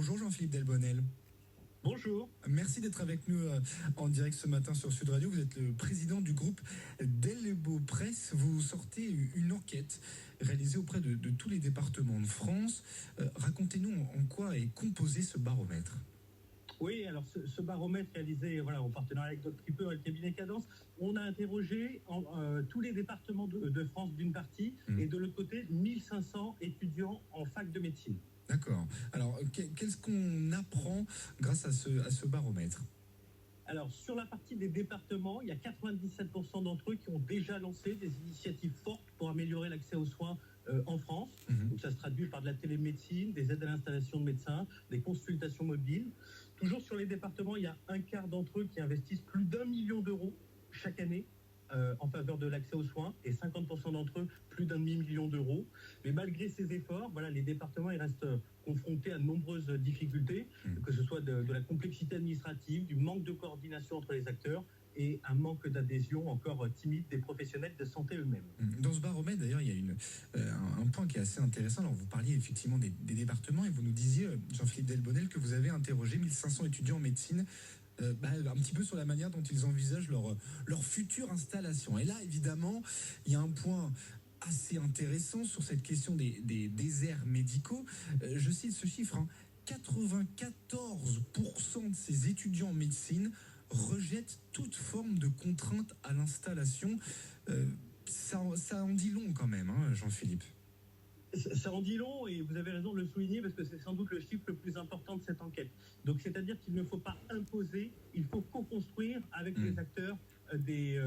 Bonjour Jean-Philippe Delbonnel. Bonjour. Merci d'être avec nous en direct ce matin sur Sud Radio. Vous êtes le président du groupe Delbo Presse. Vous sortez une enquête réalisée auprès de tous les départements de France. Racontez-nous en quoi est composé ce baromètre. Oui, alors ce baromètre réalisé en partenariat avec Doc Tripper et le cabinet Cadence, on a interrogé tous les départements de France d'une partie et de l'autre côté 1500 étudiants en fac de médecine. D'accord. Alors, qu'est-ce qu'on apprend grâce à ce baromètre ? Alors, sur la partie des départements, il y a 97% d'entre eux qui ont déjà lancé des initiatives fortes pour améliorer l'accès aux soins en France. Donc, ça se traduit par de la télémédecine, des aides à l'installation de médecins, des consultations mobiles. Toujours sur les départements, il y a un quart d'entre eux qui investissent plus d'1 million d'euros chaque année en faveur de l'accès aux soins et 50% d'entre eux plus d'1 demi-million d'euros. Mais malgré ces efforts, les départements ils restent confrontés à de nombreuses difficultés, que ce soit de la complexité administrative, du manque de coordination entre les acteurs et un manque d'adhésion encore timide des professionnels de santé eux-mêmes. Dans ce baromètre, d'ailleurs, il y a un point qui est assez intéressant. Alors, vous parliez effectivement des départements et vous nous disiez, Jean-Philippe Delbonnel, que vous avez interrogé 1500 étudiants en médecine un petit peu sur la manière dont ils envisagent leur future installation. Et là, évidemment, il y a un point assez intéressant sur cette question des déserts médicaux. Je cite ce chiffre, 94% de ces étudiants en médecine rejettent toute forme de contrainte à l'installation. Ça en dit long quand même, Jean-Philippe. Ça en dit long et vous avez raison de le souligner parce que c'est sans doute le chiffre le plus important de cette enquête. Donc c'est-à-dire qu'il ne faut pas imposer, il faut co-construire avec les acteurs des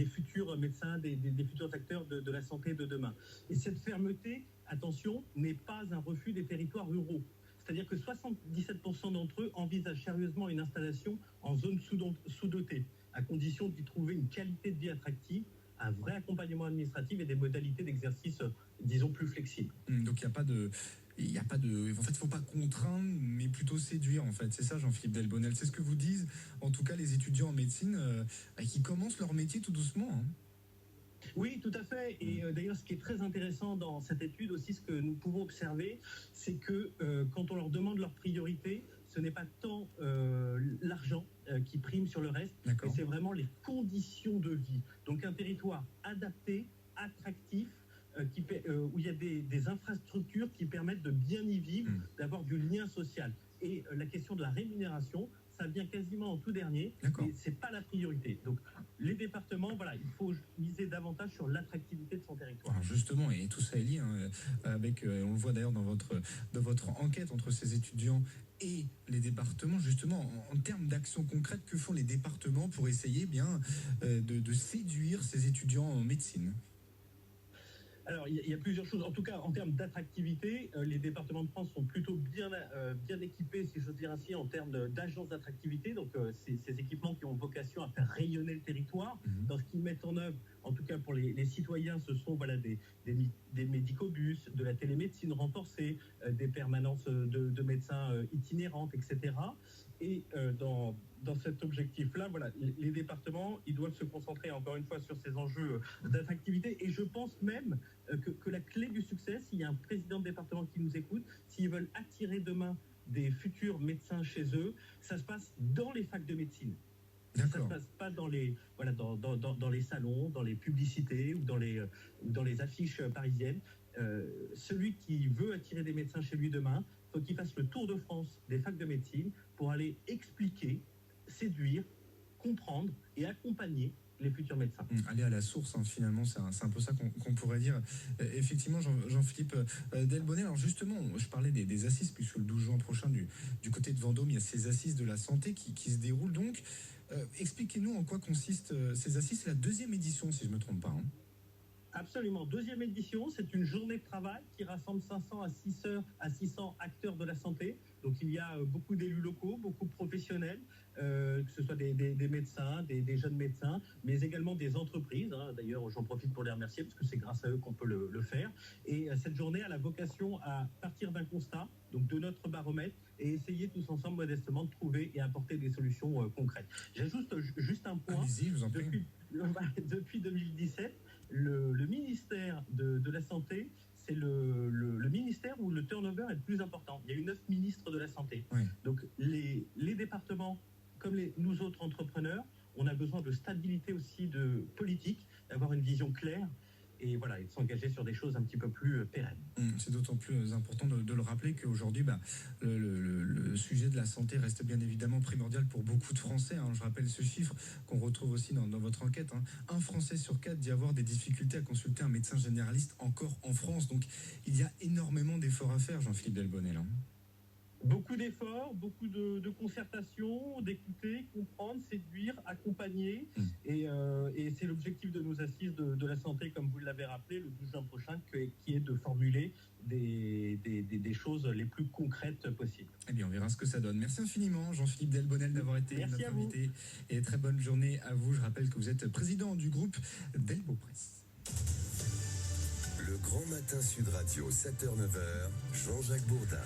futurs médecins, des futurs acteurs de la santé de demain. Et cette fermeté, attention, n'est pas un refus des territoires ruraux. C'est-à-dire que 77% d'entre eux envisagent sérieusement une installation en zone sous-dotée, à condition d'y trouver une qualité de vie attractive, un vrai accompagnement administratif et des modalités d'exercice, disons, plus flexibles. Donc il n'y a pas de... En fait, il ne faut pas contraindre, mais plutôt séduire, en fait. C'est ça, Jean-Philippe Delbonnel. C'est ce que vous disent, en tout cas, les étudiants en médecine qui commencent leur métier tout doucement. Oui, tout à fait. Et d'ailleurs, ce qui est très intéressant dans cette étude aussi, ce que nous pouvons observer, c'est que quand on leur demande leur priorité, ce n'est pas tant l'argent qui prime sur le reste, mais c'est vraiment les conditions de vie. Donc un territoire adapté, attractif, où il y a des infrastructures qui permettent de bien y vivre, d'avoir du lien social. Et la question de la rémunération, ça vient quasiment en tout dernier, mais c'est pas la priorité. Donc les départements, il faut miser davantage sur l'attractivité de son territoire. Alors justement, et tout ça est lié avec, on le voit d'ailleurs dans votre enquête entre ces étudiants et les départements, justement, en termes d'actions concrètes, que font les départements pour essayer de séduire ces étudiants en médecine ? Alors, il y a plusieurs choses. En tout cas, en termes d'attractivité, les départements de France sont plutôt bien équipés, si j'ose dire ainsi, en termes d'agences d'attractivité. Donc, ces équipements qui ont vocation à faire rayonner le territoire. Dans ce qu'ils mettent en œuvre, en tout cas pour les citoyens, ce sont des médicobus, de la télémédecine renforcée, des permanences de médecins itinérantes, etc. Et dans cet objectif-là, les départements, ils doivent se concentrer encore une fois sur ces enjeux d'attractivité. Et je pense même que la clé du succès, s'il y a un président de département qui nous écoute, s'ils veulent attirer demain des futurs médecins chez eux, ça se passe dans les facs de médecine. Ça ne se passe pas dans les salons, dans les publicités ou dans les affiches parisiennes. Celui qui veut attirer des médecins chez lui demain, il faut qu'il fasse le tour de France des facs de médecine pour aller expliquer, séduire, comprendre et accompagner les futurs médecins. Aller à la source, finalement, c'est un peu ça qu'on pourrait dire. Effectivement, Jean-Philippe Delbonnel, alors justement, je parlais des assises, puisque le 12 juin prochain, du côté de Vendôme, il y a ces assises de la santé qui se déroulent donc. Expliquez-nous en quoi consistent ces assises. C'est la 2e édition, si je ne me trompe pas. Absolument. 2e édition, c'est une journée de travail qui rassemble 500 à 600 acteurs de la santé. Donc il y a beaucoup d'élus locaux, beaucoup de professionnels, que ce soit des médecins, des jeunes médecins, mais également des entreprises. D'ailleurs, j'en profite pour les remercier parce que c'est grâce à eux qu'on peut le faire. Et cette journée a la vocation à partir d'un constat, donc de notre baromètre, et essayer tous ensemble modestement de trouver et apporter des solutions concrètes. J'ajoute juste un point. Allez-y, je vous en prie. Depuis 2017, le ministère de la Santé c'est le ministère où le turnover est le plus important. Il y a eu 9 ministres de la Santé. Oui. Donc les départements, comme nous autres entrepreneurs, on a besoin de stabilité aussi de politique, d'avoir une vision claire et voilà, et de s'engager sur des choses un petit peu plus pérennes. C'est d'autant plus important de le rappeler qu'aujourd'hui, le sujet de la santé reste bien évidemment primordial pour beaucoup de Français. Je rappelle ce chiffre qu'on retrouve aussi dans votre enquête. Un Français sur 4 dit avoir des difficultés à consulter un médecin généraliste encore en France. Donc il y a énormément d'efforts à faire, Jean-Philippe Delbonnel. Beaucoup d'efforts, beaucoup de concertation, d'écouter, comprendre, séduire, accompagner. Et c'est l'objectif de nos assises de la santé, comme vous l'avez rappelé, le 12 juin prochain, qui est de formuler des choses les plus concrètes possibles. Eh bien, on verra ce que ça donne. Merci infiniment, Jean-Philippe Delbonnel, d'avoir été notre invité. Et très bonne journée à vous. Je rappelle que vous êtes président du groupe Delbo Presse. Le Grand Matin Sud Radio, 7h-9h, Jean-Jacques Bourdin.